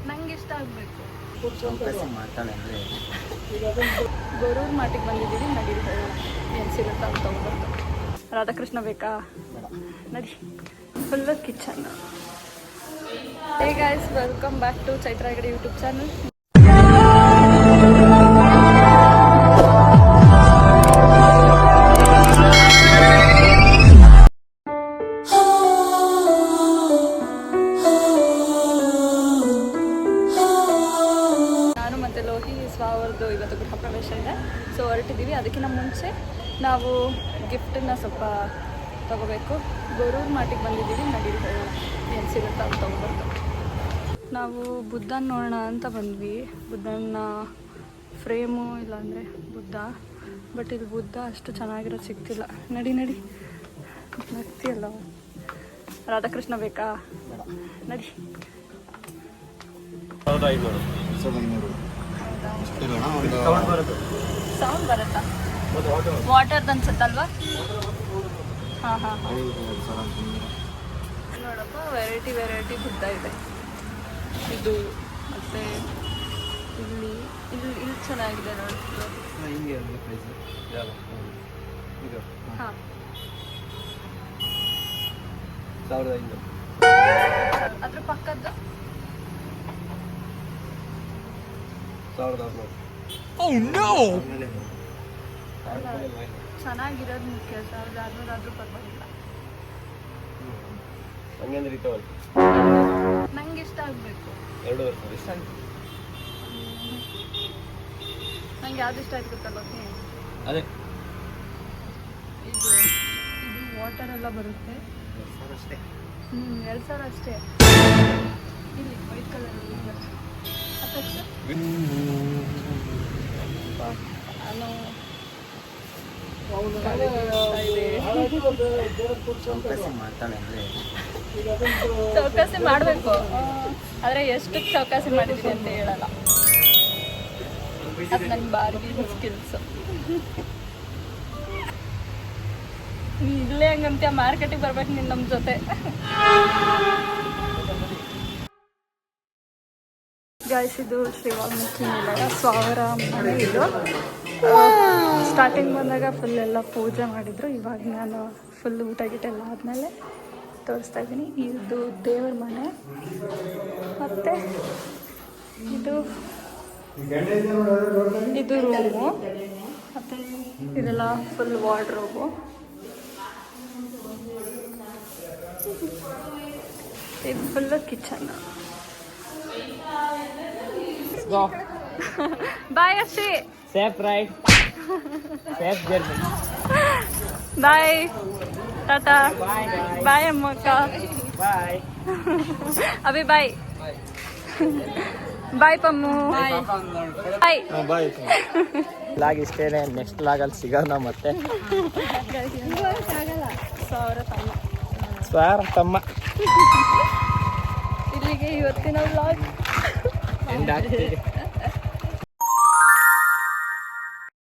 ನಂಗೆ ಇಷ್ಟ ಆಗಬೇಕು. ಗೊರೂರು ಮಾಟಿಗೆ ಬಂದಿದ್ದೀವಿ, ನಡೀರಿ ಹೋಗೋಣ. ಏನು ಸಿಗುತ್ತಾ ಅಂತ ತಗೊಂಡ್ಬರ್ತಾರೆ. ರಾಧಾಕೃಷ್ಣ ಬೇಕಾ? ನಡಿ. Full kitchen. Hey guys, welcome back to Chaitra Hegde YouTube channel. ನಾನು ಮತ್ತು ಲೋಹಿ ಸ್ವಾವರ್ದು ಇವತ್ತು ಗೃಹ ಪ್ರವೇಶ ಇದೆ, ಸೊ ಹೊರಟಿದ್ದೀವಿ. ಅದಕ್ಕಿಂತ ಮುಂಚೆ ನಾವು ಗಿಫ್ಟನ್ನು ಸ್ವಲ್ಪ ತಗೋಬೇಕು. ಗೊರೂರು ಮಾಟಿಗೆ ಬಂದಿದ್ದೀವಿ, ನಡೀರಿ ಹೋಗೋಣ. ಏನು ಸಿಗುತ್ತಾ ಅಂತ ತಗೊಂಡ್ಬರ್ತಾರೆ. ನಾವು ಬುದ್ಧನ ನೋಡೋಣ ಅಂತ ಬಂದ್ವಿ. ಬುದ್ಧನ ಫ್ರೇಮು ಇಲ್ಲಾಂದರೆ ಬುದ್ಧ, ಬಟ್ ಇಲ್ಲಿ ಬುದ್ಧ ಅಷ್ಟು ಚೆನ್ನಾಗಿರೋದು ಸಿಗ್ತಿಲ್ಲ. ನಡಿ ನಡಿ, ನಗ್ತಿಯಲ್ಲ. ರಾಧಾಕೃಷ್ಣ ಬೇಕಾ? ನಡಿ. ಸೌಂಡ್ ಬರುತ್ತಾ? ವಾಟರ್ದು ಅನ್ಸುತ್ತಲ್ವಾ? ಹಾಂ ಹಾಂ ಹಾಂ. ನೋಡಪ್ಪ, ವೆರೈಟಿ ಬುದ್ಧ ಇದೆ. ಇದು ಮತ್ತು ಇಲ್ಲಿ ಚೆನ್ನಾಗಿದೆ ನೋಡಿ. ಹಾಂ, 1500. ಅದ್ರ ಪಕ್ಕದ್ದು 1600. ಚೆನ್ನಾಗಿರೋದು ಮುಖ್ಯ. 1600 ಆದರೂ ಪರವಾಗಿಲ್ಲ. ನಂಗೆ ಇಷ್ಟ ಆಗಬೇಕು. 2 ವರ್ಷ ಇಷ್ಟ ಆಯ್ತು. ನಂಗೆ ಯಾವ್ದು ಇಷ್ಟ ಆಯ್ತು ಗೊತ್ತಲ್ಲ? ಅದೇ ಇದು ವಾಟರ್ ಎಲ್ಲ ಬರುತ್ತೆ. 2000 ಅಷ್ಟೇ. ಇಲ್ಲಿ ವೈಟ್ ಕಲರ್ ಚೌಕಾಸಿ ಮಾಡಬೇಕು, ಆದರೆ ಎಷ್ಟು ಚೌಕಾಸಿ ಮಾಡಿದ್ದೀನಿ ಅಂತ ಹೇಳಲ್ಲ. ಅದು ನನ್ನ ಬಾರ್ಗಿನ ಸ್ಕಿಲ್ಸು. ನೀ ಇಲ್ಲೇ ಹಂಗಂತ ಮಾರ್ಕೆಟಿಗೆ ಬರ್ಬೇಕು ನೀನು ನಮ್ಮ ಜೊತೆ. ಗಾಯ್ಸ್, ಇದು ಶ್ರೀ ವಾಲ್ಮೀಕಿ ನಿಲಯ ಸ್ವಾವರ ಮನೆ. ಇದು ಸ್ಟಾರ್ಟಿಂಗ್ ಬಂದಾಗ ಫುಲ್ ಎಲ್ಲ ಪೂಜೆ ಮಾಡಿದರು. ಇವಾಗ ನಾನು ಫುಲ್ ಊಟ ಗೀಟ ಎಲ್ಲ ಆದಮೇಲೆ ತೋರಿಸ್ತಾ ಇದ್ದೀನಿ. ಇದು ದೇವ್ರ ಮನೆ. ಮತ್ತು ಇದು ರೂಮು. ಮತ್ತು ಇದೆಲ್ಲ ಫುಲ್ ವಾರ್ಡ್ರೋಬು. ಇದು ಫುಲ್ ಕಿಚನ್. ಬಾಯ್ ಅಷ್ಟೇ. Safe ride, safe journey. Bye, tata. Bye ಅಮ್ಮಕ್ಕ. Bye Abhi bye. Bye Pammu. Bye bye. Log ಇಷ್ಟೇನೆ. ನೆಕ್ಸ್ಟ್ ಲಾಗಲ್ಲಿ ಸಿಗೋಣ ಮತ್ತೆ. ಸ್ವಾರ ತಮ್ಮ. ಇಲ್ಲಿಗೆ ಇವತ್ತಿನ ವ್ಲಾಗ್ ಎಂಡ್ ಆಗ್ತಿದೆ.